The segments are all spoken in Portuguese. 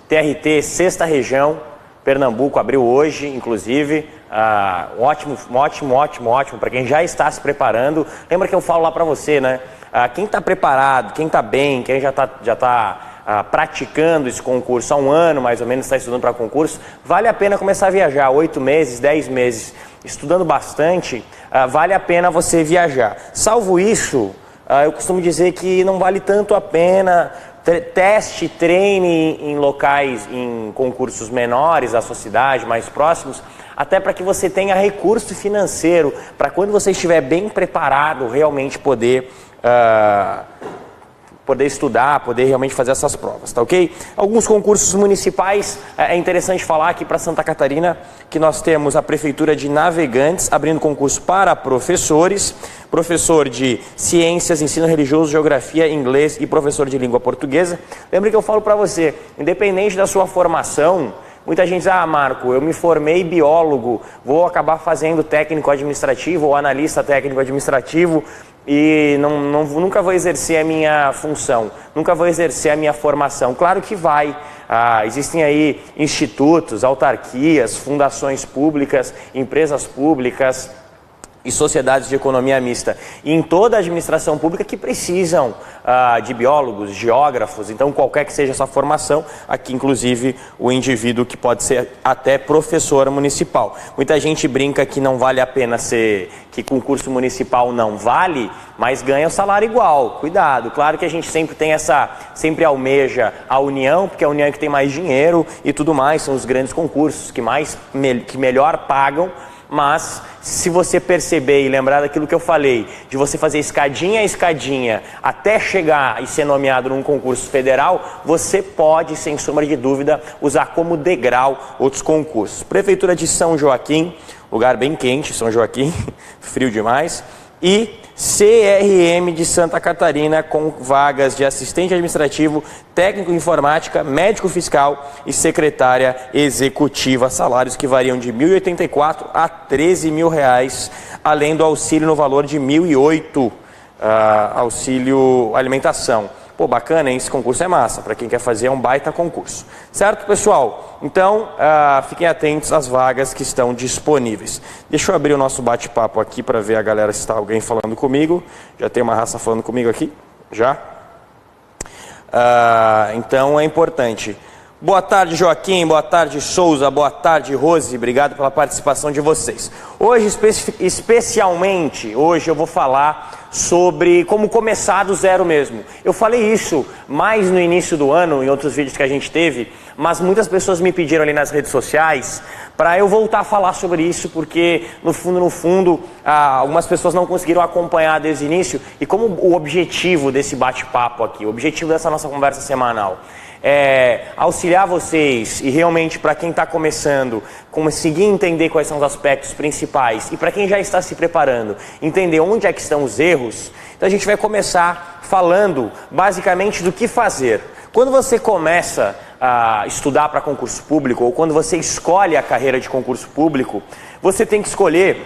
TRT, sexta região, Pernambuco, abriu hoje, inclusive. Ótimo para quem já está se preparando. Lembra que eu falo lá para você, né? Quem está preparado, quem está bem, quem já está praticando esse concurso há um ano, mais ou menos, está estudando para concurso, vale a pena começar a viajar. 8 meses, 10 meses, estudando bastante, vale a pena você viajar. Salvo isso, eu costumo dizer que não vale tanto a pena. Teste, treine em locais, em concursos menores da sua cidade, mais próximos, até para que você tenha recurso financeiro, para quando você estiver bem preparado, realmente poder estudar, poder realmente fazer essas provas, tá ok? Alguns concursos municipais, é interessante falar aqui para Santa Catarina que nós temos a Prefeitura de Navegantes abrindo concurso para professores, professor de Ciências, Ensino Religioso, Geografia, Inglês e professor de Língua Portuguesa. Lembre que eu falo para você, independente da sua formação, muita gente diz, Marco, eu me formei biólogo, vou acabar fazendo técnico administrativo ou analista técnico administrativo e nunca vou exercer a minha função, nunca vou exercer a minha formação. Claro que vai. Existem aí institutos, autarquias, fundações públicas, empresas públicas e sociedades de economia mista em toda a administração pública que precisam de biólogos, geógrafos. Então qualquer que seja essa formação, aqui inclusive o indivíduo que pode ser até professor municipal. Muita gente brinca que não vale a pena que concurso municipal não vale, mas ganha o salário igual. Cuidado, claro que a gente sempre almeja a união, porque a união é que tem mais dinheiro e tudo mais, são os grandes concursos que melhor pagam. Mas se você perceber e lembrar daquilo que eu falei, de você fazer escadinha a escadinha até chegar e ser nomeado num concurso federal, você pode, sem sombra de dúvida, usar como degrau outros concursos. Prefeitura de São Joaquim, lugar bem quente, São Joaquim, frio demais, e CRM de Santa Catarina com vagas de assistente administrativo, técnico em informática, médico fiscal e secretária executiva. Salários que variam de R$ 1.084 a R$ 13.000, além do auxílio no valor de R$ 1.008, auxílio alimentação. Pô, bacana, hein? Esse concurso é massa, para quem quer fazer é um baita concurso. Certo, pessoal? Então, fiquem atentos às vagas que estão disponíveis. Deixa eu abrir o nosso bate-papo aqui para ver a galera se está alguém falando comigo. Já tem uma raça falando comigo aqui? Já? Então, é importante. Boa tarde, Joaquim. Boa tarde, Souza. Boa tarde, Rose. Obrigado pela participação de vocês. Hoje, especialmente, eu vou falar sobre como começar do zero mesmo. Eu falei isso mais no início do ano, em outros vídeos que a gente teve, mas muitas pessoas me pediram ali nas redes sociais para eu voltar a falar sobre isso, porque no fundo, algumas pessoas não conseguiram acompanhar desde o início, e como o objetivo desse bate-papo aqui, o objetivo dessa nossa conversa semanal, auxiliar vocês e realmente para quem está começando, conseguir entender quais são os aspectos principais e para quem já está se preparando, entender onde é que estão os erros. Então a gente vai começar falando basicamente do que fazer. Quando você começa a estudar para concurso público ou quando você escolhe a carreira de concurso público, você tem que escolher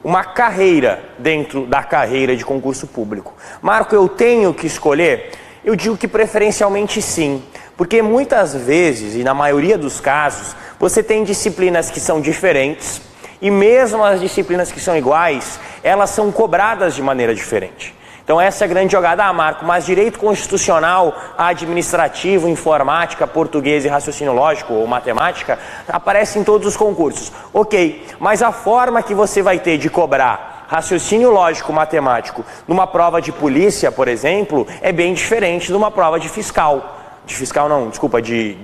uma carreira dentro da carreira de concurso público. Marco, eu tenho que escolher? Eu digo que preferencialmente sim. Porque muitas vezes, e na maioria dos casos, você tem disciplinas que são diferentes e mesmo as disciplinas que são iguais, elas são cobradas de maneira diferente. Então essa é a grande jogada. Marco, mas direito constitucional, administrativo, informática, português e raciocínio lógico ou matemática aparece em todos os concursos. Ok, mas a forma que você vai ter de cobrar raciocínio lógico, matemático, numa prova de polícia, por exemplo, é bem diferente de uma prova de fiscal.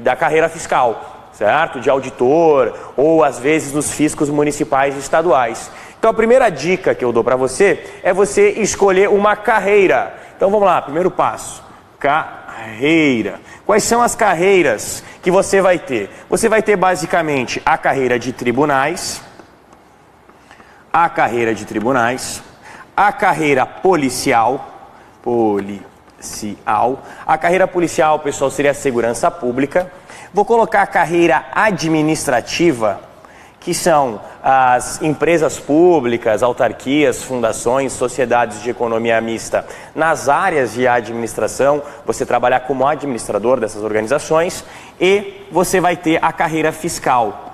Da carreira fiscal, certo? De auditor ou às vezes nos fiscos municipais e estaduais. Então a primeira dica que eu dou para você é você escolher uma carreira. Então vamos lá, primeiro passo, carreira. Quais são as carreiras que você vai ter? Você vai ter basicamente a carreira de tribunais, a carreira policial, a carreira policial, pessoal, seria a segurança pública. Vou colocar a carreira administrativa, que são as empresas públicas, autarquias, fundações, sociedades de economia mista. Nas áreas de administração, você trabalhar como administrador dessas organizações e você vai ter a carreira fiscal.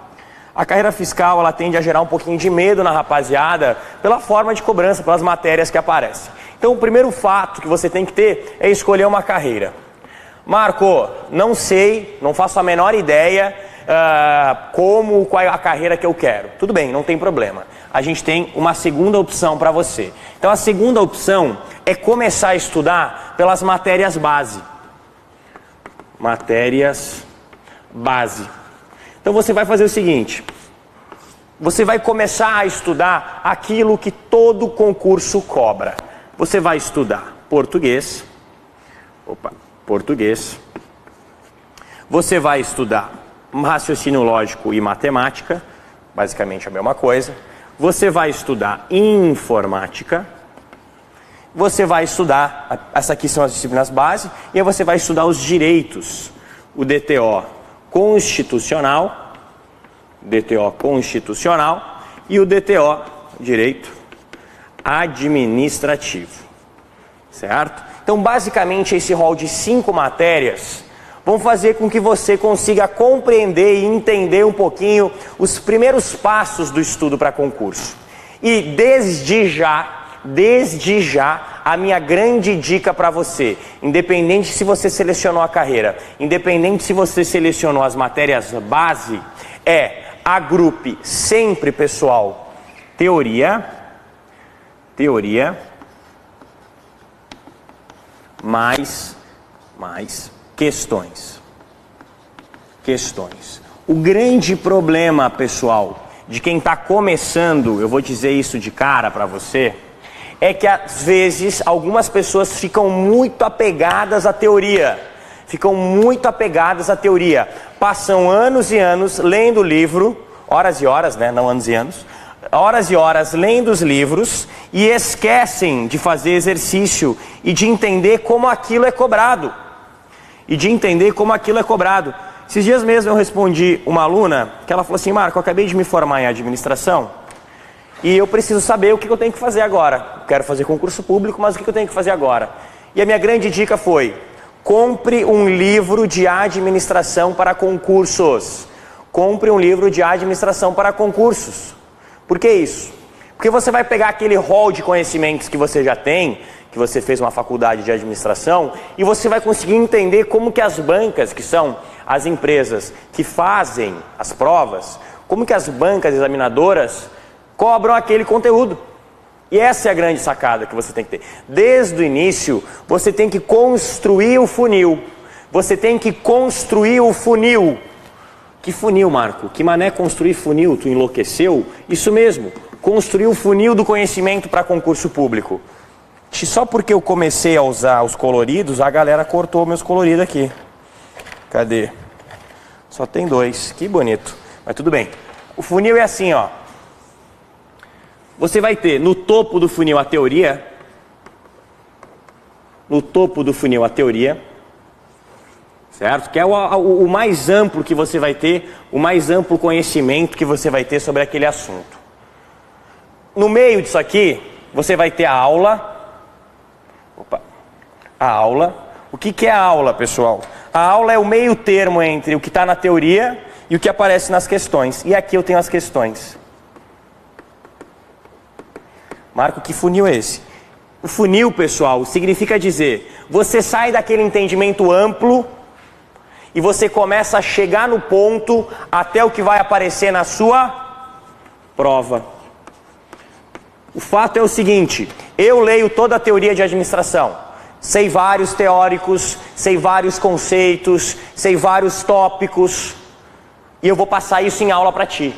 A carreira fiscal, ela tende a gerar um pouquinho de medo na rapaziada pela forma de cobrança, pelas matérias que aparecem. Então, o primeiro fato que você tem que ter é escolher uma carreira. Marco, não sei, não faço a menor ideia qual é a carreira que eu quero. Tudo bem, não tem problema. A gente tem uma segunda opção para você. Então, a segunda opção é começar a estudar pelas matérias base. Matérias base. Então você vai fazer o seguinte, você vai começar a estudar aquilo que todo concurso cobra. Você vai estudar português, você vai estudar raciocínio lógico e matemática, basicamente a mesma coisa. Você vai estudar informática, você vai estudar, essas aqui são as disciplinas base, e aí você vai estudar os direitos, o DTO constitucional e o DTO, direito administrativo, certo? Então, basicamente, esse rol de 5 matérias vão fazer com que você consiga compreender e entender um pouquinho os primeiros passos do estudo para concurso. E desde já, a minha grande dica para você, independente se você selecionou a carreira, independente se você selecionou as matérias base, agrupe sempre, pessoal, teoria mais questões. O grande problema, pessoal, de quem está começando, eu vou dizer isso de cara para você, é que às vezes algumas pessoas ficam muito apegadas à teoria. Passam anos e anos lendo o livro, horas e horas, né? Não anos e anos. Horas e horas lendo os livros e esquecem de fazer exercício e de entender como aquilo é cobrado. Esses dias mesmo eu respondi uma aluna que ela falou assim: Marco, eu acabei de me formar em administração e eu preciso saber o que eu tenho que fazer agora. Eu quero fazer concurso público, mas o que eu tenho que fazer agora? E a minha grande dica foi: compre um livro de administração para concursos. Por que isso? Porque você vai pegar aquele rol de conhecimentos que você já tem, que você fez uma faculdade de administração, e você vai conseguir entender como que as bancas, que são as empresas que fazem as provas, como que as bancas examinadoras cobram aquele conteúdo. E essa é a grande sacada que você tem que ter. Desde o início, você tem que construir o funil. Que funil, Marco? Que mané construir funil? Tu enlouqueceu? Isso mesmo, construir o funil do conhecimento para concurso público. Só porque eu comecei a usar os coloridos, a galera cortou meus coloridos aqui. Cadê? Só tem 2, que bonito. Mas tudo bem. O funil é assim, ó. Você vai ter no topo do funil a teoria. Certo? Que é o mais amplo que você vai ter, o mais amplo conhecimento que você vai ter sobre aquele assunto. No meio disso aqui, você vai ter a aula. O que é a aula, pessoal? A aula é o meio termo entre o que está na teoria e o que aparece nas questões. E aqui eu tenho as questões. Marco, que funil é esse? O funil, pessoal, significa dizer, você sai daquele entendimento amplo e você começa a chegar no ponto até o que vai aparecer na sua prova. O fato é o seguinte, eu leio toda a teoria de administração, sei vários teóricos, sei vários conceitos, sei vários tópicos, e eu vou passar isso em aula para ti.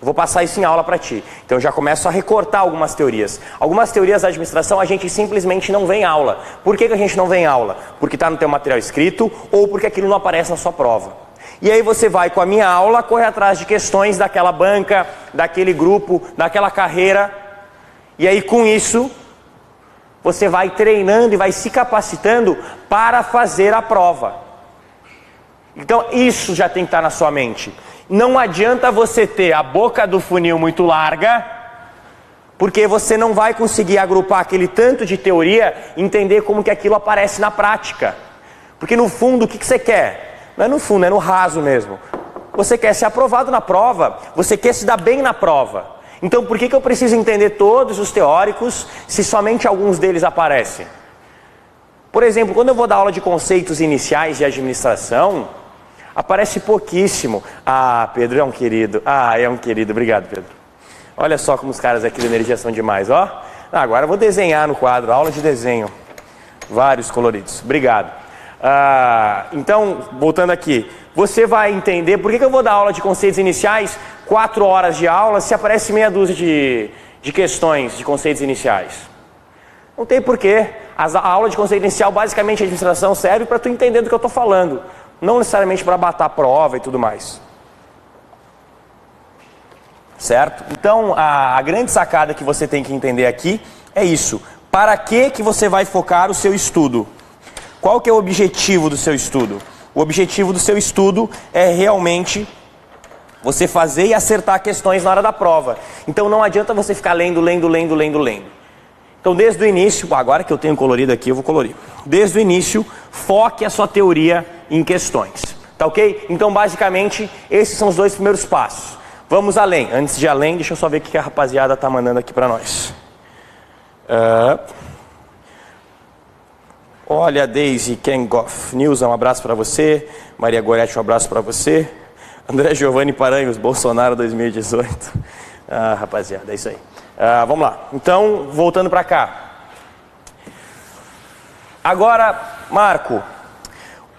Então eu já começo a recortar algumas teorias. Algumas teorias da administração a gente simplesmente não vê em aula. Por que a gente não vê em aula? Porque está no teu material escrito ou porque aquilo não aparece na sua prova. E aí você vai com a minha aula, corre atrás de questões daquela banca, daquele grupo, daquela carreira. E aí com isso, você vai treinando e vai se capacitando para fazer a prova. Então isso já tem que estar na sua mente. Não adianta você ter a boca do funil muito larga, porque você não vai conseguir agrupar aquele tanto de teoria e entender como que aquilo aparece na prática. Porque no fundo, o que você quer? Não é no fundo, é no raso mesmo. Você quer ser aprovado na prova, você quer se dar bem na prova. Então por que eu preciso entender todos os teóricos se somente alguns deles aparecem? Por exemplo, quando eu vou dar aula de conceitos iniciais de administração, aparece pouquíssimo. Ah, Pedro é um querido. Ah, é um querido. Obrigado, Pedro. Olha só como os caras aqui da Energia são demais, ó. Agora eu vou desenhar no quadro, aula de desenho. Vários coloridos. Obrigado. Então, voltando aqui. Você vai entender por que eu vou dar aula de conceitos iniciais, 4 horas de aula, se aparece meia dúzia de questões de conceitos iniciais. Não tem porquê. A aula de conceito inicial, basicamente, a administração serve para tu entender do que eu estou falando. Não necessariamente para bater a prova e tudo mais. Certo? Então, a grande sacada que você tem que entender aqui é isso. Para que você vai focar o seu estudo? Qual que é o objetivo do seu estudo? O objetivo do seu estudo é realmente você fazer e acertar questões na hora da prova. Então não adianta você ficar lendo. Então desde o início, agora que eu tenho colorido aqui, eu vou colorir. Desde o início, foque a sua teoria em questões. Tá ok? Então basicamente, esses são os 2 primeiros passos. Vamos além. Antes de além, deixa eu só ver o que a rapaziada tá mandando aqui para nós. Olha, Daisy Kengoff, Nilson, um abraço para você. Maria Goretti, um abraço para você. André Giovanni Paranhos, Bolsonaro 2018. Rapaziada, é isso aí. Vamos lá. Então, voltando para cá. Agora, Marco,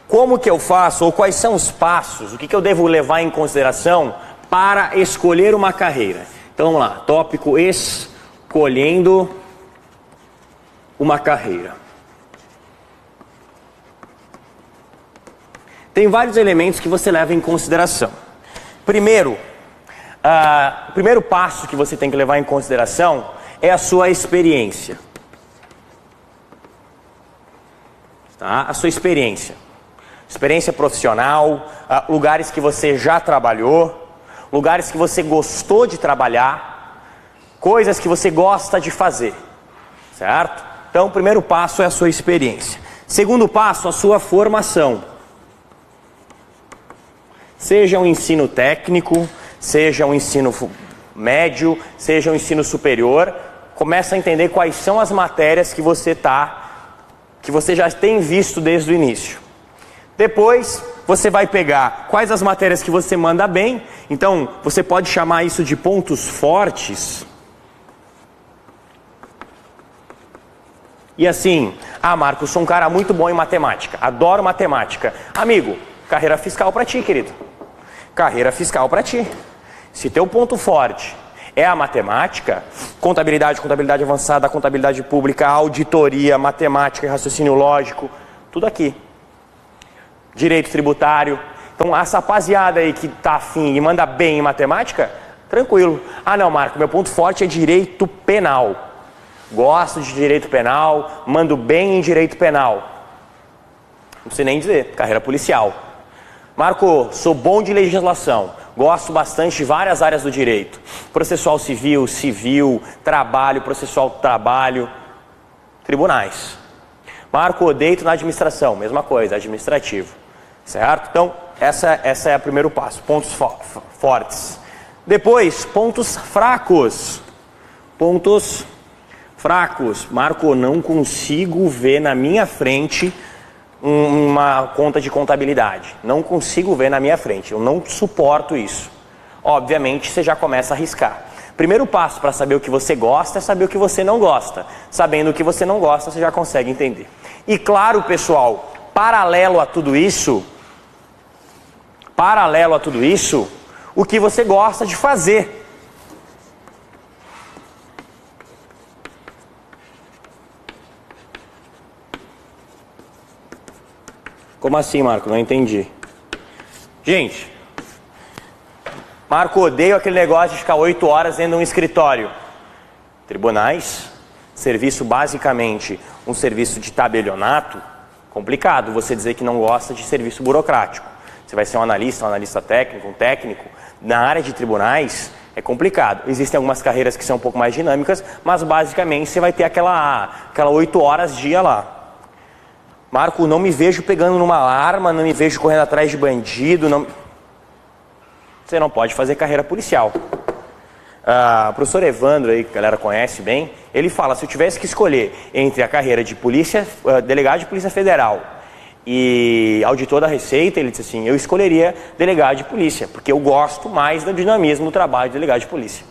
como que eu faço, ou quais são os passos, o que eu devo levar em consideração para escolher uma carreira? Então, vamos lá. Tópico: escolhendo uma carreira. Tem vários elementos que você leva em consideração. Primeiro, o primeiro passo que você tem que levar em consideração é a sua experiência. Tá? A sua experiência. Experiência profissional, lugares que você já trabalhou, lugares que você gostou de trabalhar, coisas que você gosta de fazer. Certo? Então, o primeiro passo é a sua experiência. Segundo passo, a sua formação. Seja um ensino técnico, seja um ensino médio, seja um ensino superior, começa a entender quais são as matérias que você já tem visto desde o início. Depois, você vai pegar quais as matérias que você manda bem, então você pode chamar isso de pontos fortes. E assim, Marco, eu sou um cara muito bom em matemática, adoro matemática. Amigo, carreira fiscal para ti, querido. Carreira fiscal para ti. Se teu ponto forte é a matemática, contabilidade avançada, contabilidade pública, auditoria, matemática e raciocínio lógico, tudo aqui. Direito tributário. Então, essa rapaziada aí que tá afim e manda bem em matemática, tranquilo. Não, Marco, meu ponto forte é direito penal. Gosto de direito penal, mando bem em direito penal. Não sei nem dizer, carreira policial. Marco, sou bom de legislação, gosto bastante de várias áreas do direito. Processual civil, trabalho, processual trabalho, tribunais. Marco, deito na administração, mesma coisa, administrativo. Certo? Então, essa é o primeiro passo, pontos fortes. Depois, pontos fracos. Pontos fracos. Marco, não consigo ver na minha frente uma conta de contabilidade. Não consigo ver na minha frente. Eu não suporto isso. Obviamente, você já começa a arriscar. Primeiro passo para saber o que você gosta é saber o que você não gosta. Sabendo o que você não gosta, você já consegue entender. E claro, pessoal, paralelo a tudo isso, o que você gosta de fazer. Como assim, Marco? Não entendi. Gente, Marco, odeio aquele negócio de ficar 8 horas dentro de um escritório. Tribunais, serviço basicamente um serviço de tabelionato, complicado você dizer que não gosta de serviço burocrático. você vai ser um analista técnico, um técnico, na área de tribunais é complicado. Existem algumas carreiras que são um pouco mais dinâmicas, mas basicamente você vai ter aquela 8 horas dia lá. Marco, não me vejo pegando numa arma, não me vejo correndo atrás de bandido. Não... Você não pode fazer carreira policial. O professor Evandro, aí, que a galera conhece bem, ele fala, se eu tivesse que escolher entre a carreira de polícia, delegado de polícia federal e auditor da Receita, ele disse assim, eu escolheria delegado de polícia, porque eu gosto mais do dinamismo do trabalho de delegado de polícia.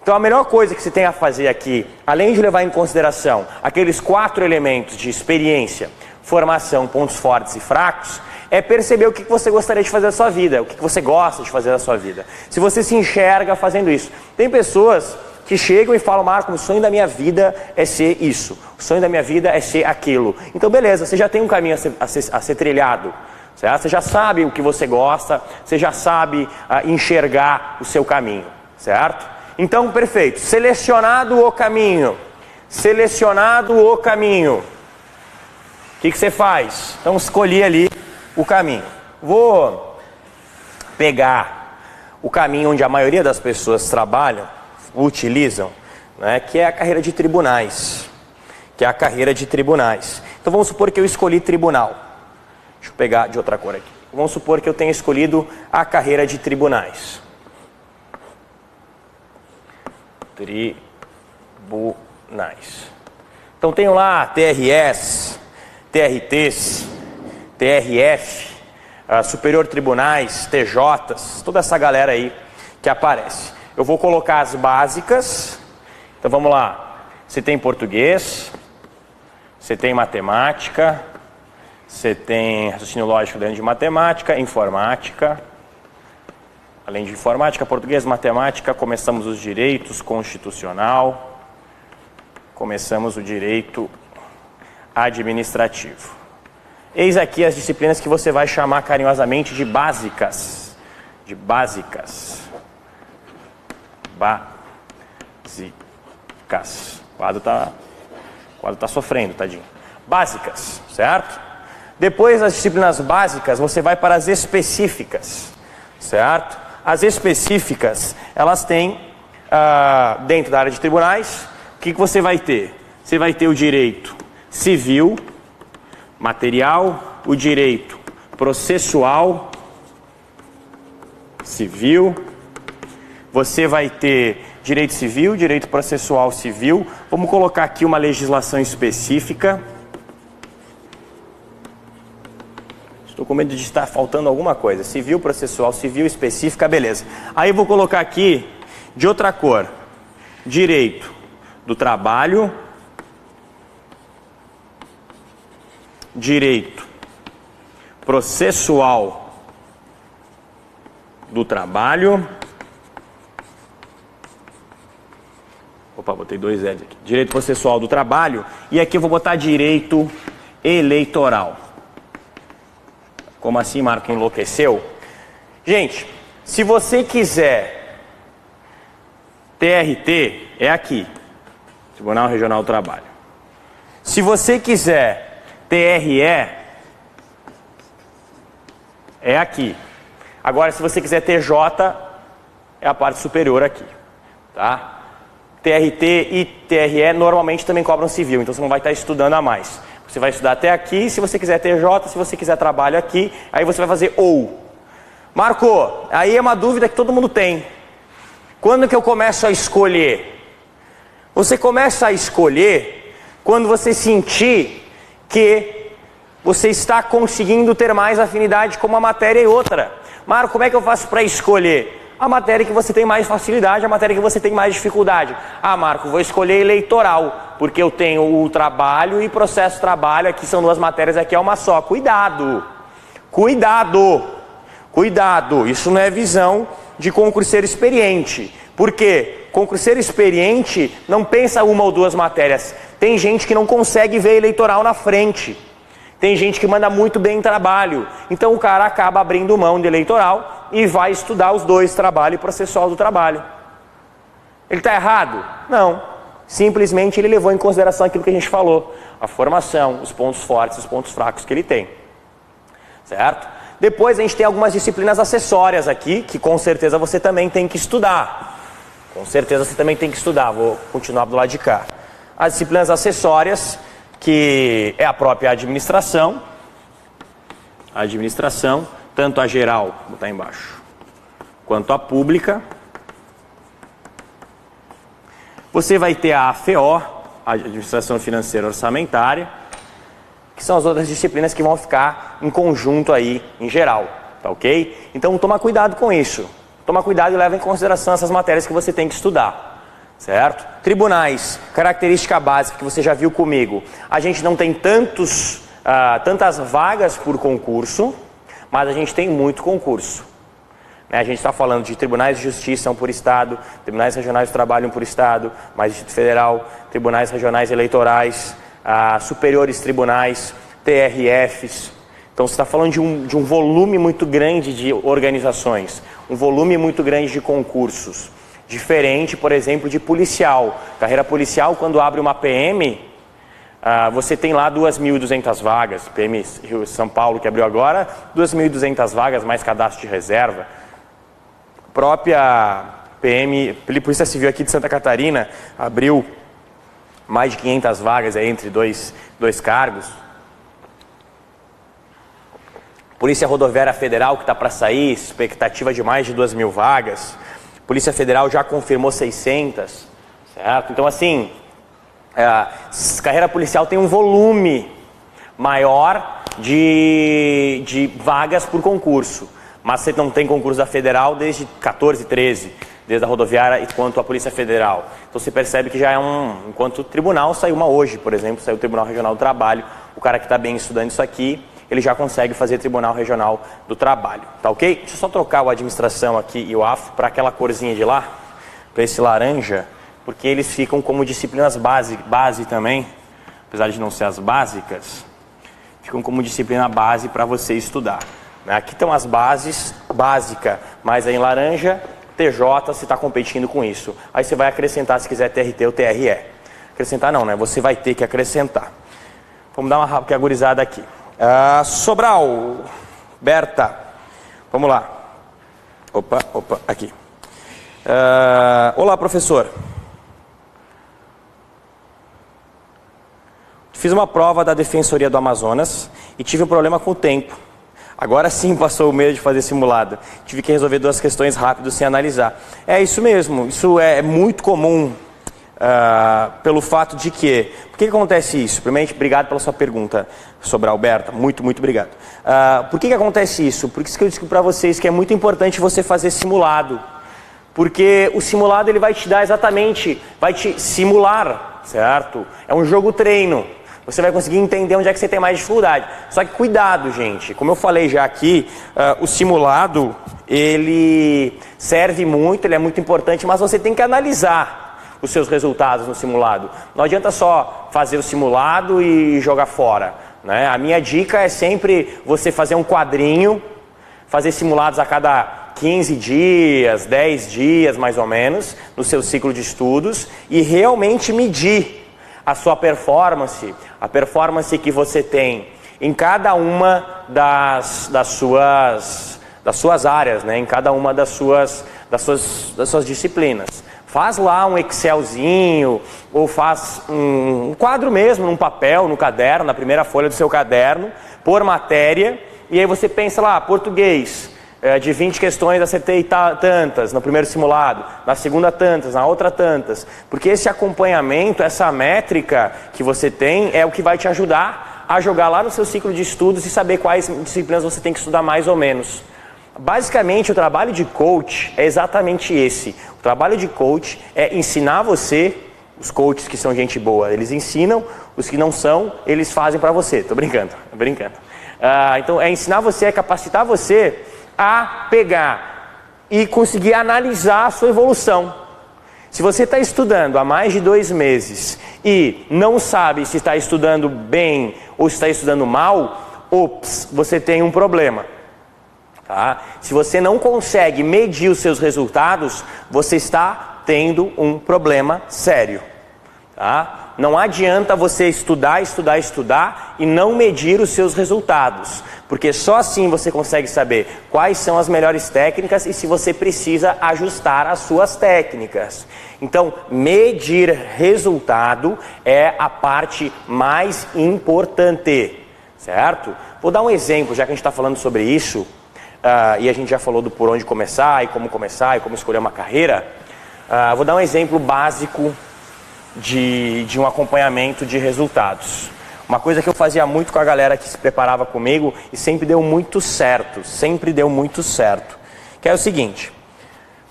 Então a melhor coisa que você tem a fazer aqui, além de levar em consideração aqueles 4 elementos de experiência, formação, pontos fortes e fracos, é perceber o que você gostaria de fazer da sua vida, o que você gosta de fazer da sua vida. Se você se enxerga fazendo isso. Tem pessoas que chegam e falam, Marco, o sonho da minha vida é ser isso, o sonho da minha vida é ser aquilo. Então beleza, você já tem um caminho a ser trilhado, certo? Você já sabe o que você gosta, você já sabe enxergar o seu caminho, certo? Então perfeito, selecionado o caminho, o que você faz? Então escolhi ali o caminho. Vou pegar o caminho onde a maioria das pessoas trabalham, utilizam, né, que é a carreira de tribunais. Então vamos supor que eu escolhi tribunal. Deixa eu pegar de outra cor aqui. Vamos supor que eu tenha escolhido a carreira de tribunais. Então tenho lá TRS, TRTs, TRF, Superior Tribunais, TJs, toda essa galera aí que aparece. Eu vou colocar as básicas. Então vamos lá. Você tem português, você tem matemática, você tem raciocínio lógico dentro de matemática, informática. Além de informática, português, matemática, começamos os direitos constitucional, começamos o direito administrativo. Eis aqui as disciplinas que você vai chamar carinhosamente de básicas. O quadro tá sofrendo, tadinho. Básicas, certo? Depois das disciplinas básicas, você vai para as específicas, certo? As específicas, elas têm, dentro da área de tribunais, o que você vai ter? Você vai ter o direito civil, material, o direito processual, civil, você vai ter direito civil, direito processual civil, vamos colocar aqui uma legislação específica. Estou com medo de estar faltando alguma coisa, civil, processual, civil, específica, beleza. Aí eu vou colocar aqui, de outra cor, direito do trabalho, direito processual do trabalho. Opa, botei 2 L's aqui. Direito processual do trabalho. E aqui eu vou botar direito eleitoral. Como assim, Marco, enlouqueceu? Gente, se você quiser TRT, é aqui. Tribunal Regional do Trabalho. Se você quiser TRE, é aqui. Agora, se você quiser TJ, é a parte superior aqui, tá? TRT e TRE normalmente também cobram civil, então você não vai estar estudando a mais. Você vai estudar até aqui, se você quiser TJ, se você quiser trabalho aqui, aí você vai fazer ou. Marco, aí é uma dúvida que todo mundo tem. Quando que eu começo a escolher? Você começa a escolher quando você sentir que você está conseguindo ter mais afinidade com uma matéria e outra. Marco, como é que eu faço para escolher? A matéria que você tem mais facilidade, a matéria que você tem mais dificuldade. Ah, Marco, vou escolher eleitoral, porque eu tenho o trabalho e processo trabalho, aqui são 2 matérias, aqui é uma só. Cuidado, isso não é visão de concurseiro experiente. Por quê? Concurseiro experiente não pensa 1 ou 2 matérias. Tem gente que não consegue ver eleitoral na frente. Tem gente que manda muito bem em trabalho. Então o cara acaba abrindo mão de eleitoral e vai estudar os 2, trabalho e processual do trabalho. Ele está errado? Não. Simplesmente ele levou em consideração aquilo que a gente falou. A formação, os pontos fortes, os pontos fracos que ele tem. Certo? Depois a gente tem algumas disciplinas acessórias aqui, que com certeza você também tem que estudar. Com certeza você também tem que estudar. Vou continuar do lado de cá. As disciplinas acessórias, que é a própria administração. Administração, tanto a geral, vou botar embaixo, quanto a pública. Você vai ter a AFO, a Administração Financeira Orçamentária, que são as outras disciplinas que vão ficar em conjunto aí, em geral, tá ok? Então toma cuidado com isso. Toma cuidado e leva em consideração essas matérias que você tem que estudar, certo? Tribunais, característica básica que você já viu comigo. A gente não tem tantas vagas por concurso, mas a gente tem muito concurso. A gente está falando de tribunais de justiça, um por estado, tribunais regionais do trabalho, um por estado, mais Distrito Federal, tribunais regionais eleitorais, superiores tribunais, TRFs. Então você está falando de um volume muito grande de organizações, um volume muito grande de concursos. Diferente, por exemplo, de policial. Carreira policial, quando abre uma PM, você tem lá 2.200 vagas. PM Rio São Paulo, que abriu agora, 2.200 vagas, mais cadastro de reserva. Própria Polícia Civil aqui de Santa Catarina abriu mais de 500 vagas aí entre dois cargos. Polícia Rodoviária Federal, que está para sair, expectativa de mais de 2.000 vagas. Polícia Federal já confirmou 600, certo? Então, assim, carreira policial tem um volume maior de vagas por concurso. Mas você não tem concurso da Federal desde 14, 13, desde a rodoviária quanto a Polícia Federal. Então você percebe que já é enquanto o tribunal saiu uma hoje, por exemplo, saiu o Tribunal Regional do Trabalho, o cara que está bem estudando isso aqui, ele já consegue fazer Tribunal Regional do Trabalho, tá ok? Deixa eu só trocar o administração aqui e o AFO para aquela corzinha de lá, para esse laranja, porque eles ficam como disciplinas base também, apesar de não ser as básicas, ficam como disciplina base para você estudar. Aqui estão as bases, básica, mas aí em laranja, TJ, você está competindo com isso. Aí você vai acrescentar, se quiser, TRT ou TRE. Acrescentar não, né? Você vai ter que acrescentar. Vamos dar uma rápida agorizada aqui. Sobral, Berta, vamos lá. Opa, aqui. Olá, professor. Fiz uma prova da Defensoria do Amazonas e tive um problema com o tempo. Agora sim passou o medo de fazer simulado. Tive que resolver 2 questões rápido sem analisar. É isso mesmo, isso é muito comum pelo fato de que... Por que acontece isso? Primeiramente, obrigado pela sua pergunta sobre a Alberta. Muito obrigado. Por que acontece isso? Por isso que eu disse para vocês que é muito importante você fazer simulado. Porque o simulado ele vai te dar exatamente, vai te simular, certo? É um jogo treino. Você vai conseguir entender onde é que você tem mais dificuldade. Só que cuidado, gente. Como eu falei já aqui, o simulado, ele serve muito, ele é muito importante, mas você tem que analisar os seus resultados no simulado. Não adianta só fazer o simulado e jogar fora, né? A minha dica é sempre você fazer um quadrinho, fazer simulados a cada 15 dias, 10 dias mais ou menos, no seu ciclo de estudos, e realmente medir a sua performance, a performance que você tem em cada uma das suas áreas, né? Em cada uma das suas disciplinas. Faz lá um Excelzinho, ou faz um quadro mesmo, num papel, no caderno, na primeira folha do seu caderno, por matéria, e aí você pensa lá, português, de 20 questões acertei tantas no primeiro simulado, na segunda tantas, na outra tantas, porque esse acompanhamento, essa métrica que você tem é o que vai te ajudar a jogar lá no seu ciclo de estudos e saber quais disciplinas você tem que estudar mais ou menos. Basicamente, o trabalho de coach é exatamente esse. O trabalho de coach é ensinar você, os coaches que são gente boa, eles ensinam, os que não são, eles fazem para você. Tô brincando. Então, é ensinar você, é capacitar você a pegar e conseguir analisar a sua evolução. Se você está estudando há mais de 2 meses e não sabe se está estudando bem ou se está estudando mal, você tem um problema. Tá? Se você não consegue medir os seus resultados, você está tendo um problema sério. Tá? Não adianta você estudar e não medir os seus resultados, porque só assim você consegue saber quais são as melhores técnicas e se você precisa ajustar as suas técnicas. Então, medir resultado é a parte mais importante, certo? Vou dar um exemplo, já que a gente está falando sobre isso, e a gente já falou do por onde começar e como escolher uma carreira. Vou dar um exemplo básico de um acompanhamento de resultados. Uma coisa que eu fazia muito com a galera que se preparava comigo e sempre deu muito certo, que é o seguinte: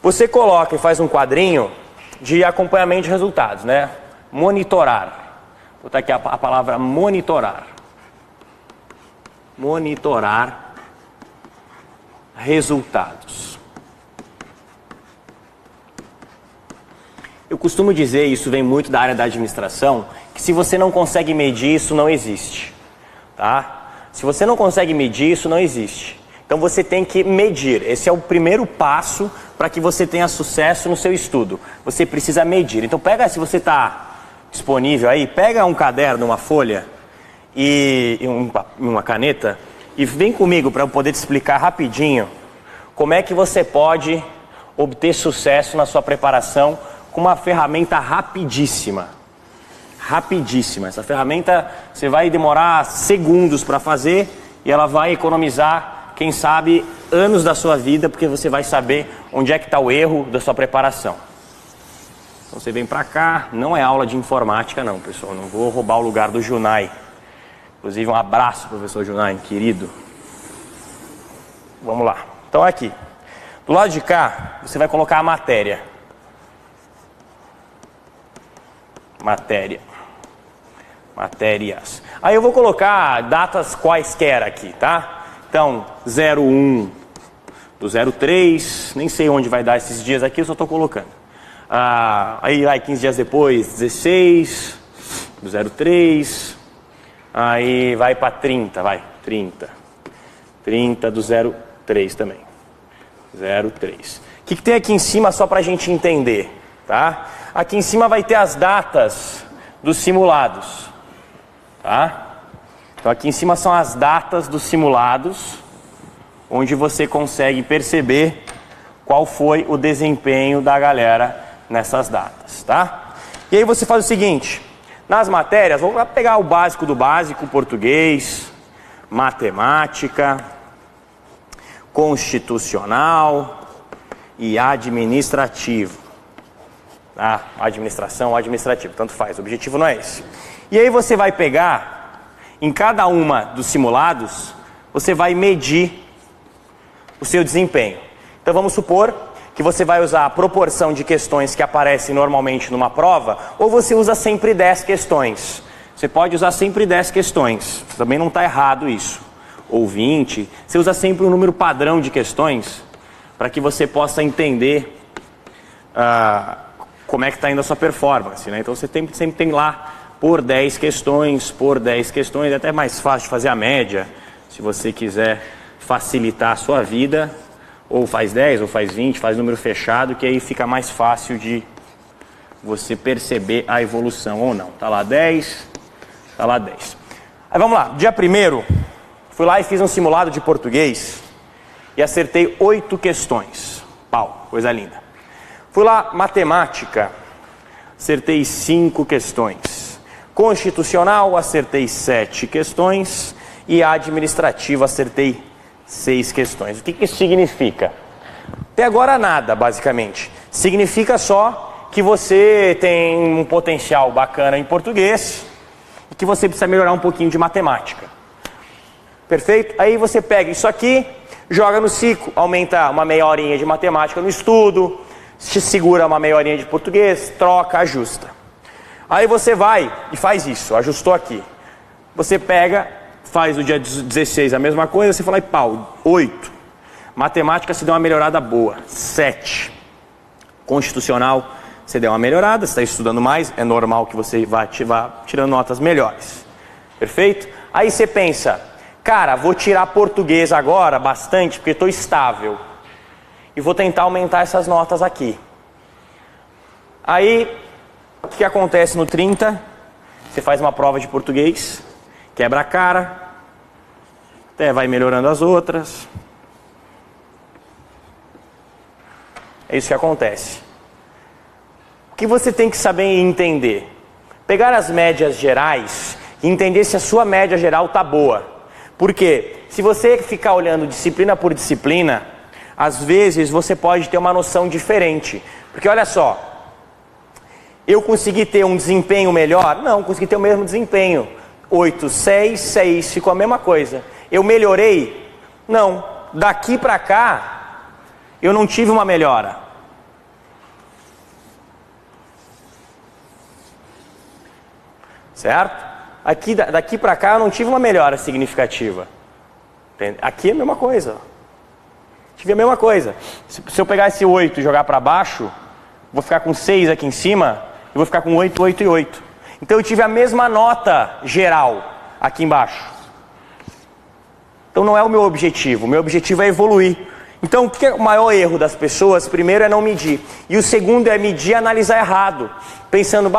você coloca e faz um quadrinho de acompanhamento de resultados, né? Monitorar. Vou botar aqui a palavra monitorar. Monitorar resultados. Eu costumo dizer, isso vem muito da área da administração, que se você não consegue medir, isso não existe, tá? Se você não consegue medir, isso não existe. Então você tem que medir. Esse é o primeiro passo para que você tenha sucesso no seu estudo. Você precisa medir. Então pega, se você está disponível aí, pega um caderno, uma folha e uma caneta e vem comigo para eu poder te explicar rapidinho como é que você pode obter sucesso na sua preparação com uma ferramenta rapidíssima. Rapidíssima. Essa ferramenta você vai demorar segundos para fazer e ela vai economizar, quem sabe, anos da sua vida, porque você vai saber onde é que está o erro da sua preparação. Então você vem para cá, não é aula de informática não, pessoal, não vou roubar o lugar do Junai. Inclusive um abraço, professor Junai, querido. Vamos lá. Então aqui, do lado de cá, você vai colocar a matéria. Matérias. Aí eu vou colocar datas quaisquer aqui, tá? Então, 01 do 03, nem sei onde vai dar esses dias aqui, eu só estou colocando. Aí vai 15 dias depois, 16 do 03, aí vai para 30, 30 do 03 também, 03. O que tem aqui em cima só para a gente entender, tá? Aqui em cima vai ter as datas dos simulados, tá? Então aqui em cima são as datas dos simulados, onde você consegue perceber qual foi o desempenho da galera nessas datas, tá? E aí você faz o seguinte, nas matérias, vamos pegar o básico do básico, português, matemática, constitucional e administrativo. Administração ou administrativo, tanto faz, o objetivo não é esse. E aí você vai pegar, em cada uma dos simulados, você vai medir o seu desempenho. Então vamos supor que você vai usar a proporção de questões que aparecem normalmente numa prova, ou você usa sempre 10 questões. Você pode usar sempre 10 questões, também não está errado isso. Ou 20, você usa sempre um número padrão de questões, para que você possa entender como é que está indo a sua performance, né? Então você sempre tem lá por 10 questões, é até mais fácil de fazer a média, se você quiser facilitar a sua vida, ou faz 10, ou faz 20, faz número fechado, que aí fica mais fácil de você perceber a evolução ou não. Tá lá 10, tá lá 10. Aí vamos lá, dia 1º, fui lá e fiz um simulado de português e acertei 8 questões. Pau, coisa linda. Fui lá, matemática, acertei 5 questões. Constitucional, acertei 7 questões. E administrativo, acertei 6 questões. O que isso significa? Até agora nada, basicamente. Significa só que você tem um potencial bacana em português e que você precisa melhorar um pouquinho de matemática. Perfeito? Aí você pega isso aqui, joga no ciclo, aumenta uma meia horinha de matemática no estudo, te segura uma meia horinha de português, troca, ajusta. Aí você vai e faz isso, ajustou aqui. Você pega, faz o dia 16 a mesma coisa, você fala, pau, 8. Matemática se deu uma melhorada boa, 7. Constitucional, você deu uma melhorada, você está estudando mais, é normal que você vá tirando notas melhores. Perfeito? Aí você pensa, cara, vou tirar português agora bastante, porque estou estável. E vou tentar aumentar essas notas aqui. Aí O que acontece no 30? Você faz uma prova de português, quebra a cara, até vai melhorando as outras. É isso que acontece. O que você tem que saber e entender? Pegar as médias gerais e entender se a sua média geral está boa. Por quê? Se você ficar olhando disciplina por disciplina, às vezes você pode ter uma noção diferente. Porque olha só, eu consegui ter um desempenho melhor? Não, consegui ter o mesmo desempenho. 8, 6, 6, ficou a mesma coisa. Eu melhorei? Não. Daqui para cá, eu não tive uma melhora. Certo? Daqui para cá eu não tive uma melhora significativa. Aqui é a mesma coisa. Tive a mesma coisa. Se eu pegar esse 8 e jogar para baixo, vou ficar com 6 aqui em cima e vou ficar com 8, 8 e 8. Então eu tive a mesma nota geral aqui embaixo. Então não é o meu objetivo. O meu objetivo é evoluir. Então o que é o maior erro das pessoas? Primeiro é não medir. E o segundo é medir e analisar errado. Pensando,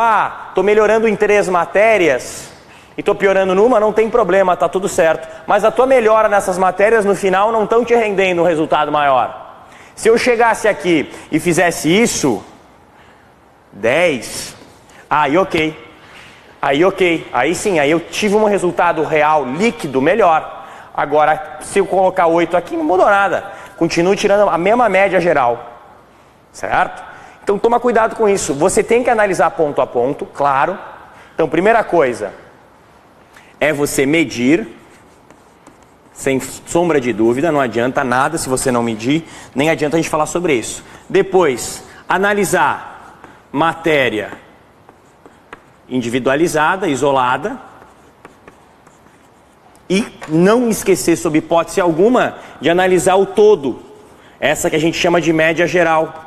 estou melhorando em 3 matérias e estou piorando numa, não tem problema, está tudo certo. Mas a tua melhora nessas matérias no final não estão te rendendo um resultado maior. Se eu chegasse aqui e fizesse isso, 10, aí ok. Aí sim, aí eu tive um resultado real, líquido, melhor. Agora, se eu colocar 8 aqui, não mudou nada. Continuo tirando a mesma média geral. Certo? Então toma cuidado com isso. Você tem que analisar ponto a ponto, claro. Então, primeira coisa é você medir, sem sombra de dúvida, não adianta nada se você não medir, nem adianta a gente falar sobre isso. Depois, analisar matéria individualizada, isolada, e não esquecer, sob hipótese alguma, de analisar o todo, essa que a gente chama de média geral.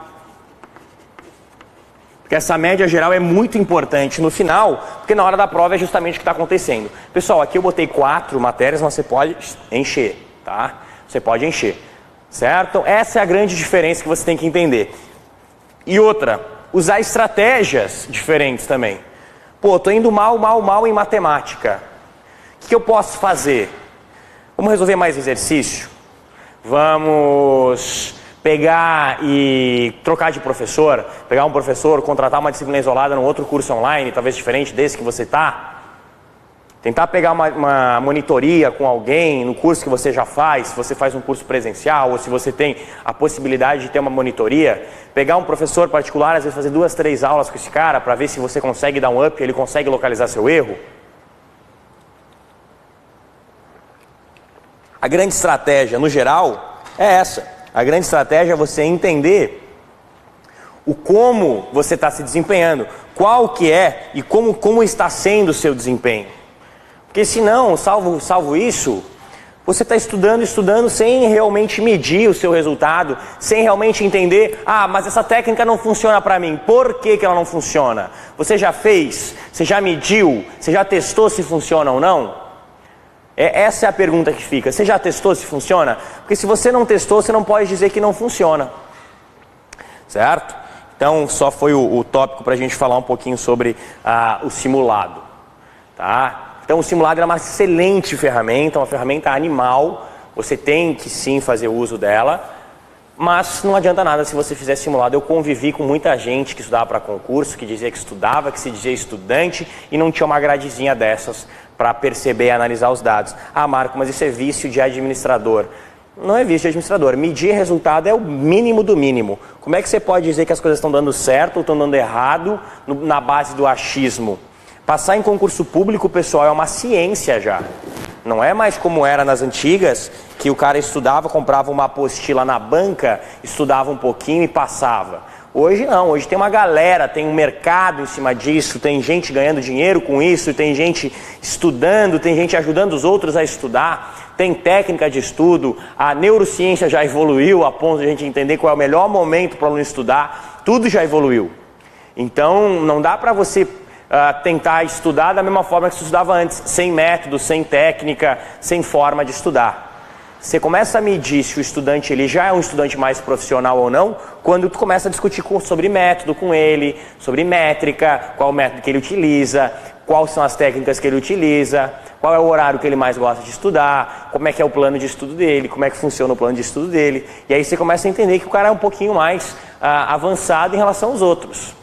Porque essa média geral é muito importante no final, porque na hora da prova é justamente o que está acontecendo. Pessoal, aqui eu botei 4 matérias, mas você pode encher, tá? Você pode encher, certo? Essa é a grande diferença que você tem que entender. E outra, usar estratégias diferentes também. Pô, tô indo mal em matemática. O que eu posso fazer? Vamos resolver mais exercício? Vamos pegar e trocar de professor, pegar um professor, contratar uma disciplina isolada num outro curso online, talvez diferente desse que você está. Tentar pegar uma monitoria com alguém no curso que você já faz, se você faz um curso presencial ou se você tem a possibilidade de ter uma monitoria. Pegar um professor particular, às vezes fazer 2, 3 aulas com esse cara para ver se você consegue dar um up, ele consegue localizar seu erro. A grande estratégia, no geral, é essa. A grande estratégia é você entender o como você está se desempenhando, qual que é e como está sendo o seu desempenho. Porque senão, salvo isso, você está estudando sem realmente medir o seu resultado, sem realmente entender, mas essa técnica não funciona para mim, por que ela não funciona? Você já fez? Você já mediu? Você já testou se funciona ou não? Essa é a pergunta que fica. Você já testou se funciona? Porque se você não testou, você não pode dizer que não funciona. Certo? Então, só foi o tópico para a gente falar um pouquinho sobre o simulado. Tá? Então, o simulado é uma excelente ferramenta, uma ferramenta animal. Você tem que sim fazer uso dela. Mas não adianta nada se você fizer simulado. Eu convivi com muita gente que estudava para concurso, que dizia que estudava, que se dizia estudante e não tinha uma gradezinha dessas para perceber e analisar os dados. Marco, mas isso é vício de administrador. Não é vício de administrador. Medir resultado é o mínimo do mínimo. Como é que você pode dizer que as coisas estão dando certo ou estão dando errado na base do achismo? Passar em concurso público, pessoal, é uma ciência já. Não é mais como era nas antigas, que o cara estudava, comprava uma apostila na banca, estudava um pouquinho e passava. Hoje não, hoje tem uma galera, tem um mercado em cima disso, tem gente ganhando dinheiro com isso, tem gente estudando, tem gente ajudando os outros a estudar, tem técnica de estudo, a neurociência já evoluiu a ponto de a gente entender qual é o melhor momento para o aluno estudar, tudo já evoluiu. Então não dá para você tentar estudar da mesma forma que você estudava antes, sem método, sem técnica, sem forma de estudar. Você começa a medir se o estudante ele já é um estudante mais profissional ou não, quando tu começa a discutir sobre método com ele, sobre métrica, qual o método que ele utiliza, quais são as técnicas que ele utiliza, qual é o horário que ele mais gosta de estudar, como é que é o plano de estudo dele, como é que funciona o plano de estudo dele. E aí você começa a entender que o cara é um pouquinho mais avançado em relação aos outros.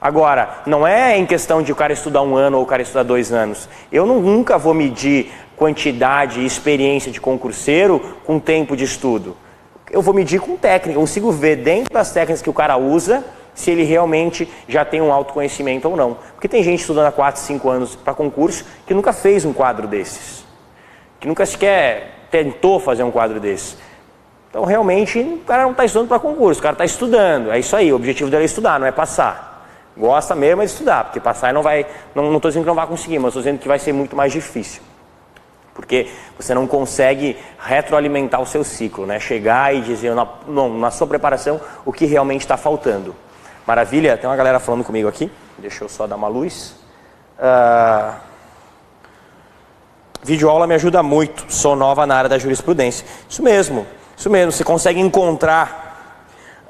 Agora, não é em questão de o cara estudar 1 ano ou o cara estudar 2 anos. Eu nunca vou medir quantidade e experiência de concurseiro com tempo de estudo. Eu vou medir com técnica, eu consigo ver dentro das técnicas que o cara usa, se ele realmente já tem um autoconhecimento ou não. Porque tem gente estudando há 4, 5 anos para concurso que nunca fez um quadro desses. Que nunca sequer tentou fazer um quadro desses. Então realmente o cara não está estudando para concurso, o cara está estudando. É isso aí, o objetivo dele é estudar, não é passar. Gosta mesmo é de estudar, porque passar não vai... Não estou dizendo que não vai conseguir, mas estou dizendo que vai ser muito mais difícil. Porque você não consegue retroalimentar o seu ciclo, né? Chegar e dizer na sua preparação o que realmente está faltando. Maravilha, tem uma galera falando comigo aqui, deixa eu só dar uma luz. Videoaula me ajuda muito, sou nova na área da jurisprudência. Isso mesmo, você consegue encontrar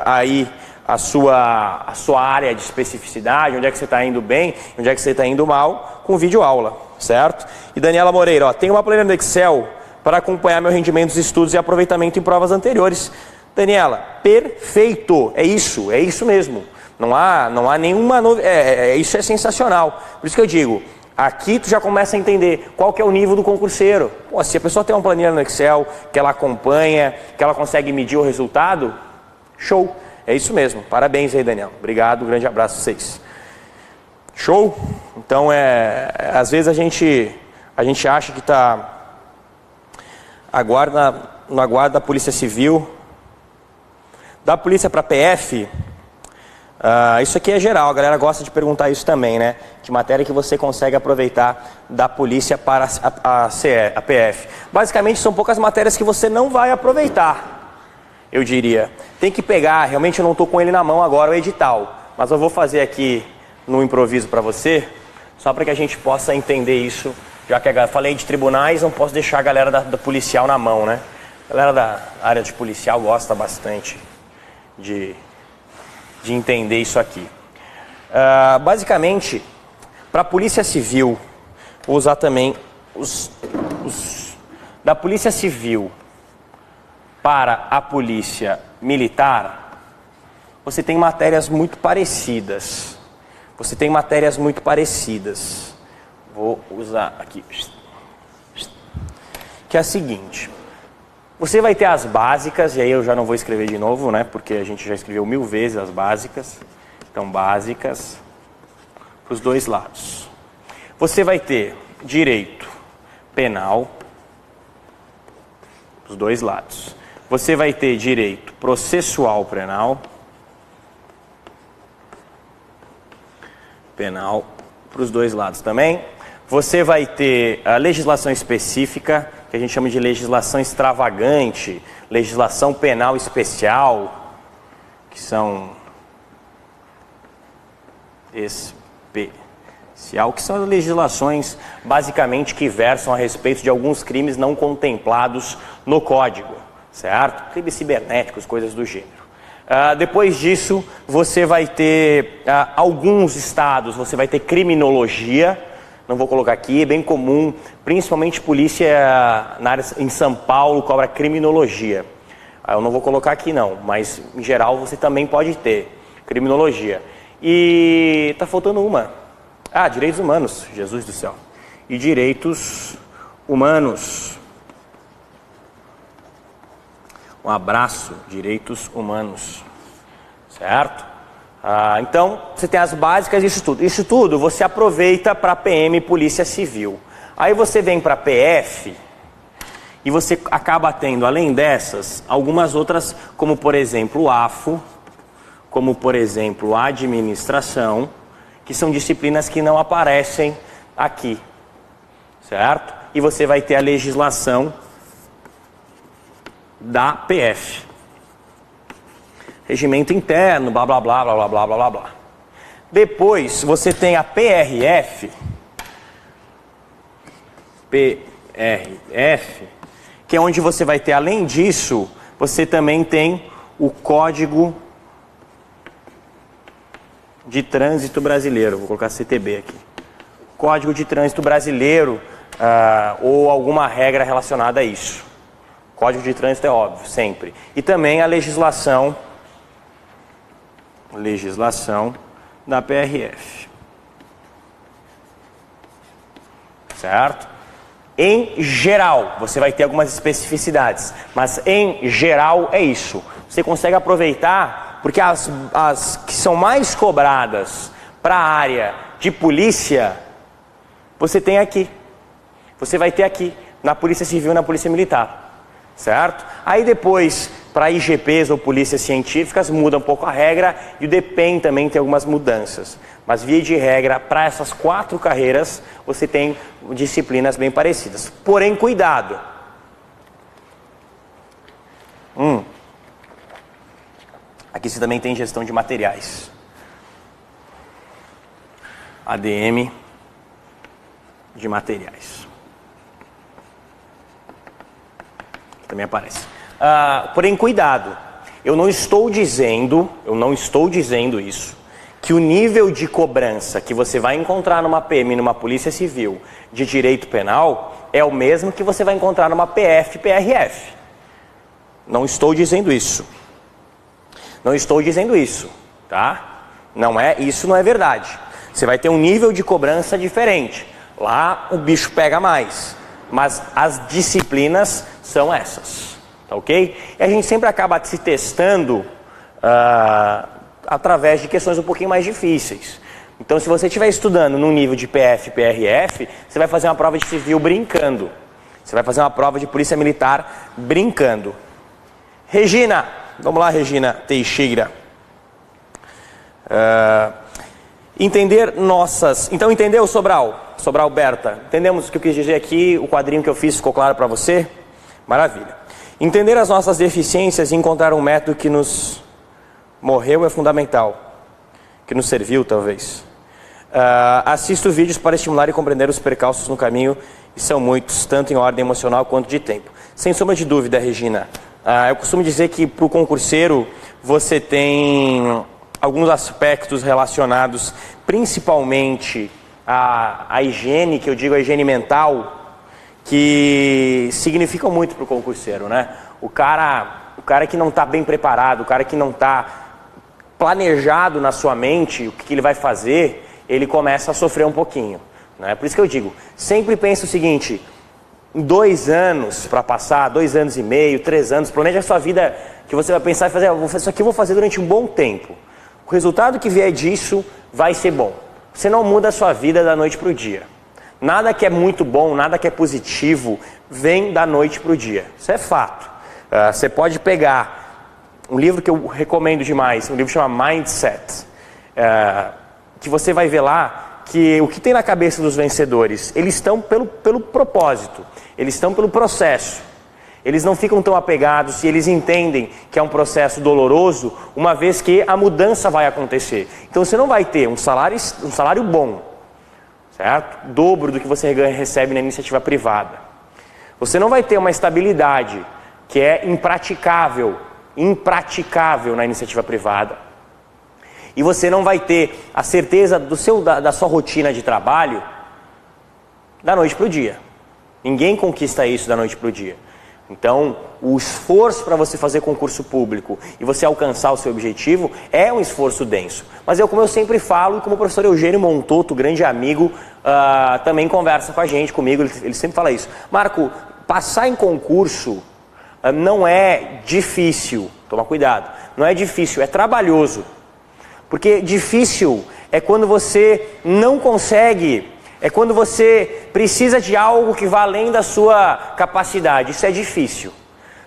aí a sua área de especificidade, onde é que você está indo bem, onde é que você está indo mal, com videoaula, certo? E Daniela Moreira, ó, tem uma planilha no Excel para acompanhar meu rendimento dos estudos e aproveitamento em provas anteriores. Daniela, perfeito, é isso mesmo. Não há nenhuma novidade, isso é sensacional. Por isso que eu digo, aqui tu já começa a entender qual que é o nível do concurseiro. Pô, se a pessoa tem uma planilha no Excel, que ela acompanha, que ela consegue medir o resultado, show. É isso mesmo, parabéns aí, Daniel. Obrigado, grande abraço a vocês. Show? Então, às vezes a gente acha que está no aguardo da Polícia Civil, da Polícia para PF. Isso aqui é geral, a galera gosta de perguntar isso também, né? Que matéria que você consegue aproveitar da polícia para a PF. Basicamente, são poucas matérias que você não vai aproveitar. Eu diria, tem que pegar, realmente eu não estou com ele na mão agora, o edital, mas eu vou fazer aqui no improviso para você, só para que a gente possa entender isso, já que eu falei de tribunais, não posso deixar a galera da policial na mão, né? A galera da área de policial gosta bastante de entender isso aqui. Basicamente, para a Polícia Civil, vou usar também da Polícia Civil para a Polícia Militar, você tem matérias muito parecidas. Vou usar aqui. Que é a seguinte. Você vai ter as básicas, e aí eu já não vou escrever de novo, né? Porque a gente já escreveu 1000 vezes as básicas. Então, básicas para os dois lados. Você vai ter direito penal para os dois lados. Você vai ter direito processual penal para os dois lados também. Você vai ter a legislação específica, que a gente chama de legislação extravagante, legislação penal especial, que são que são as legislações basicamente que versam a respeito de alguns crimes não contemplados no Código, certo? Crimes cibernéticos, coisas do gênero. Depois disso, você vai ter alguns estados, você vai ter criminologia, não vou colocar aqui, é bem comum, principalmente polícia na área, em São Paulo cobra criminologia. Eu não vou colocar aqui não, mas em geral você também pode ter criminologia. E tá faltando uma. Direitos humanos, Jesus do céu. E direitos humanos. Um abraço, direitos humanos. Certo? Então, você tem as básicas disso tudo. Isso tudo você aproveita para PM, Polícia Civil. Aí você vem para PF e você acaba tendo, além dessas, algumas outras, como por exemplo o AFO, como por exemplo a administração, que são disciplinas que não aparecem aqui, certo? E você vai ter a legislação da PF. Regimento interno, blá blá blá blá blá blá blá blá. Depois você tem a PRF, que é onde você vai ter, além disso, você também tem o Código de Trânsito Brasileiro. Vou colocar CTB aqui. Código de Trânsito Brasileiro, ou alguma regra relacionada a isso. Código de Trânsito é óbvio, sempre. E também a legislação da PRF. Certo? Em geral, você vai ter algumas especificidades, mas em geral é isso. Você consegue aproveitar, porque as que são mais cobradas para a área de polícia, você tem aqui. Você vai ter aqui, na Polícia Civil e na Polícia Militar. Certo? Aí depois, para IGPs ou polícias científicas, muda um pouco a regra, e o DPEM também tem algumas mudanças. Mas via de regra, para essas 4 carreiras, você tem disciplinas bem parecidas. Porém, cuidado. Aqui você também tem gestão de materiais. ADM de materiais. Também aparece. Porém, cuidado. Eu não estou dizendo isso, que o nível de cobrança que você vai encontrar numa PM, numa Polícia Civil, de direito penal, é o mesmo que você vai encontrar numa PF, PRF. Não estou dizendo isso. Não estou dizendo isso, tá? Isso não é verdade. Você vai ter um nível de cobrança diferente. Lá o bicho pega mais, mas as disciplinas são essas, tá ok? E a gente sempre acaba se testando através de questões um pouquinho mais difíceis. Então, se você estiver estudando num nível de PF, PRF, você vai fazer uma prova de civil brincando. Você vai fazer uma prova de polícia militar brincando. Regina, vamos lá, Regina Teixeira. Então, entendeu, Sobral? Sobral Berta, entendemos o que eu quis dizer aqui, o quadrinho que eu fiz ficou claro para você? Maravilha. Entender as nossas deficiências e encontrar um método que nos morreu é fundamental. Que nos serviu, talvez. Assisto vídeos para estimular e compreender os percalços no caminho, e são muitos, tanto em ordem emocional quanto de tempo. Sem sombra de dúvida, Regina. Eu costumo dizer que para o concurseiro você tem alguns aspectos relacionados principalmente à higiene, que eu digo a higiene mental, que significam muito para o concurseiro, né? O cara que não está bem preparado, o cara que não está planejado na sua mente o que ele vai fazer, ele começa a sofrer um pouquinho, né? Por isso que eu digo, sempre pense o seguinte: 2 anos para passar, 2 anos e meio, 3 anos, planeja a sua vida, que você vai pensar e fazer, isso aqui eu vou fazer durante um bom tempo. O resultado que vier disso vai ser bom. Você não muda a sua vida da noite para o dia. Nada que é muito bom, nada que é positivo, vem da noite para o dia. Isso é fato. Você pode pegar um livro que eu recomendo demais, um livro que chama Mindset, que você vai ver lá que o que tem na cabeça dos vencedores, eles estão pelo propósito, eles estão pelo processo. Eles não ficam tão apegados e eles entendem que é um processo doloroso, uma vez que a mudança vai acontecer. Então você não vai ter um salário bom, certo? Dobro do que você recebe na iniciativa privada. Você não vai ter uma estabilidade que é impraticável na iniciativa privada. E você não vai ter a certeza da sua rotina de trabalho da noite para o dia. Ninguém conquista isso da noite para o dia. Então, o esforço para você fazer concurso público e você alcançar o seu objetivo é um esforço denso. Mas como eu sempre falo, e como o professor Eugênio Montoto, grande amigo, também conversa com a gente, comigo, ele sempre fala isso. Marco, passar em concurso não é difícil, toma cuidado, não é difícil, é trabalhoso. Porque difícil é quando você não consegue... É quando você precisa de algo que vá além da sua capacidade. Isso é difícil.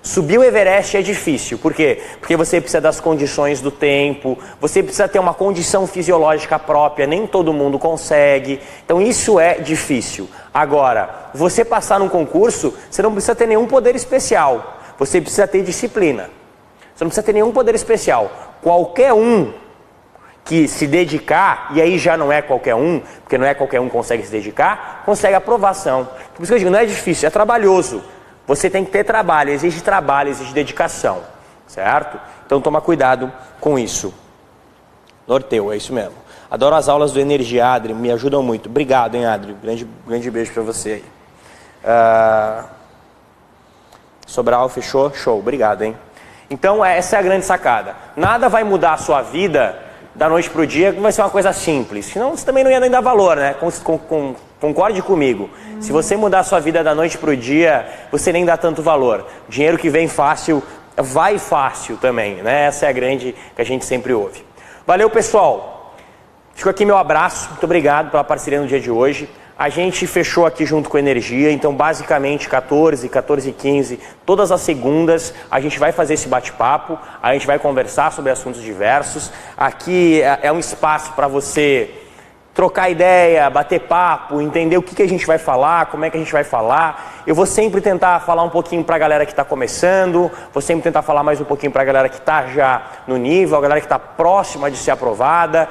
Subir o Everest é difícil. Por quê? Porque você precisa das condições do tempo, você precisa ter uma condição fisiológica própria, nem todo mundo consegue. Então isso é difícil. Agora, você passar num concurso, você não precisa ter nenhum poder especial. Você precisa ter disciplina. Você não precisa ter nenhum poder especial. Qualquer um que se dedicar, e aí já não é qualquer um, porque não é qualquer um que consegue se dedicar, consegue aprovação. Por isso que eu digo, não é difícil, é trabalhoso, você tem que ter trabalho, exige dedicação, certo? Então toma cuidado com isso. Norteu, é isso mesmo. Adoro as aulas do Energia, Adri, me ajudam muito. Obrigado, hein, Adri? Grande beijo pra você aí. Sobral, fechou? Show, obrigado, hein? Então essa é a grande sacada. Nada vai mudar a sua vida da noite pro dia, que vai ser uma coisa simples. Senão você também não ia nem dar valor, né? Concorde comigo. Se você mudar a sua vida da noite pro dia, você nem dá tanto valor. Dinheiro que vem fácil, vai fácil também, né? Essa é a grande que a gente sempre ouve. Valeu, pessoal. Fico aqui meu abraço. Muito obrigado pela parceria no dia de hoje. A gente fechou aqui junto com a Energia, então basicamente 14, 14 e 15, todas as segundas a gente vai fazer esse bate-papo, a gente vai conversar sobre assuntos diversos. Aqui é um espaço para você trocar ideia, bater papo, entender o que a gente vai falar, como é que a gente vai falar. Eu vou sempre tentar falar um pouquinho para a galera que está começando, vou sempre tentar falar mais um pouquinho para a galera que está já no nível, a galera que está próxima de ser aprovada.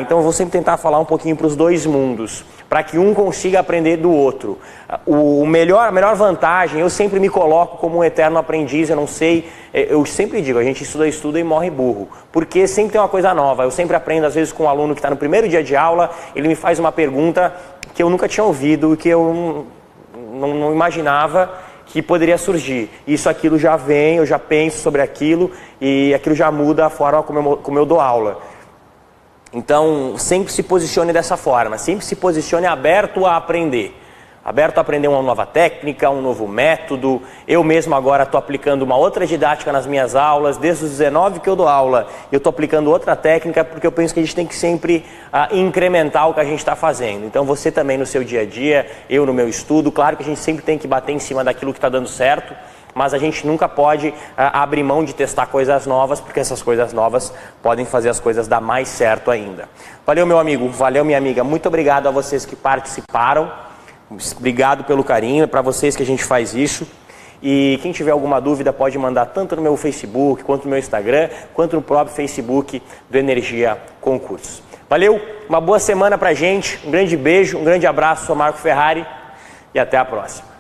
Então eu vou sempre tentar falar um pouquinho para os dois mundos, para que um consiga aprender do outro. A melhor vantagem, eu sempre me coloco como um eterno aprendiz, eu não sei, eu sempre digo, a gente estuda e morre burro, porque sempre tem uma coisa nova, eu sempre aprendo às vezes com um aluno que está no primeiro dia de aula, ele me faz uma pergunta que eu nunca tinha ouvido, que eu não imaginava que poderia surgir. Isso, aquilo já vem, eu já penso sobre aquilo, e aquilo já muda a forma como eu dou aula. Então, sempre se posicione dessa forma, sempre se posicione aberto a aprender. Aberto a aprender uma nova técnica, um novo método. Eu mesmo agora estou aplicando uma outra didática nas minhas aulas, desde os 19 que eu dou aula, eu estou aplicando outra técnica, porque eu penso que a gente tem que sempre incrementar o que a gente está fazendo. Então você também no seu dia a dia, eu no meu estudo, claro que a gente sempre tem que bater em cima daquilo que está dando certo, mas a gente nunca pode abrir mão de testar coisas novas, porque essas coisas novas podem fazer as coisas dar mais certo ainda. Valeu, meu amigo, valeu, minha amiga, muito obrigado a vocês que participaram, obrigado pelo carinho, é para vocês que a gente faz isso. E quem tiver alguma dúvida pode mandar tanto no meu Facebook, quanto no meu Instagram, quanto no próprio Facebook do Energia Concursos. Valeu, uma boa semana pra gente, um grande beijo, um grande abraço, sou Marco Ferrari e até a próxima.